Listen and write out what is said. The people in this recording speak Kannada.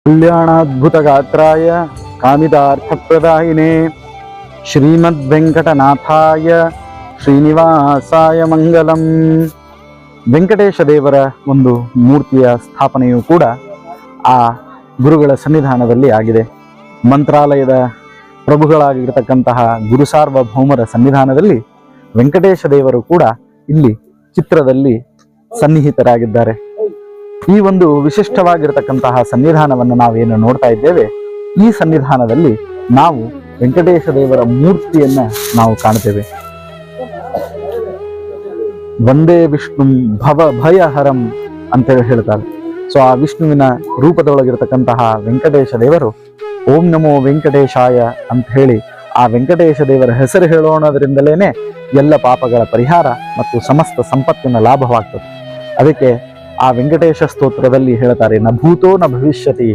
ಕಲ್ಯಾಣಾದ್ಭುತಗಾತ್ರಾಯ ಕಾಮಿತಾರ್ಥಪ್ರದಾಯಿನೇ ಶ್ರೀಮದ್ವೆಂಕಟನಾಥಾಯ ಶ್ರೀನಿವಾಸಾಯ ಮಂಗಲಂ. ವೆಂಕಟೇಶ ದೇವರ ಒಂದು ಮೂರ್ತಿಯ ಸ್ಥಾಪನೆಯೂ ಕೂಡ ಆ ಗುರುಗಳ ಸನ್ನಿಧಾನದಲ್ಲಿ ಆಗಿದೆ. ಮಂತ್ರಾಲಯದ ಪ್ರಭುಗಳಾಗಿರ್ತಕ್ಕಂತಹ ಗುರು ಸಾರ್ವಭೌಮರ ಸನ್ನಿಧಾನದಲ್ಲಿ ವೆಂಕಟೇಶ ದೇವರು ಕೂಡ ಇಲ್ಲಿ ಚಿತ್ರದಲ್ಲಿ ಸನ್ನಿಹಿತರಾಗಿದ್ದಾರೆ. ಈ ಒಂದು ವಿಶಿಷ್ಟವಾಗಿರತಕ್ಕಂತಹ ಸನ್ನಿಧಾನವನ್ನು ನಾವೇನು ನೋಡ್ತಾ ಇದ್ದೇವೆ, ಈ ಸನ್ನಿಧಾನದಲ್ಲಿ ನಾವು ವೆಂಕಟೇಶ ದೇವರ ಮೂರ್ತಿಯನ್ನ ನಾವು ಕಾಣ್ತೇವೆ. ವಂದೇ ವಿಷ್ಣು ಭಯಹರಂ ಅಂತೇಳಿ ಹೇಳ್ತಾರೆ. ಸೊ ಆ ವಿಷ್ಣುವಿನ ರೂಪದೊಳಗಿರತಕ್ಕಂತಹ ವೆಂಕಟೇಶ ದೇವರು ಓಂ ನಮೋ ವೆಂಕಟೇಶಾಯ ಅಂತ ಹೇಳಿ ಆ ವೆಂಕಟೇಶ ದೇವರ ಹೆಸರು ಹೇಳೋಣದ್ರಿಂದಲೇನೆ ಎಲ್ಲ ಪಾಪಗಳ ಪರಿಹಾರ ಮತ್ತು ಸಮಸ್ತ ಸಂಪತ್ತಿನ ಲಾಭವಾಗ್ತದೆ. ಅದಕ್ಕೆ ಆ ವೆಂಕಟೇಶ ಸ್ತೋತ್ರದಲ್ಲಿ ಹೇಳ್ತಾರೆ, ನ ಭೂತೋ ನ ಭವಿಷ್ಯತಿ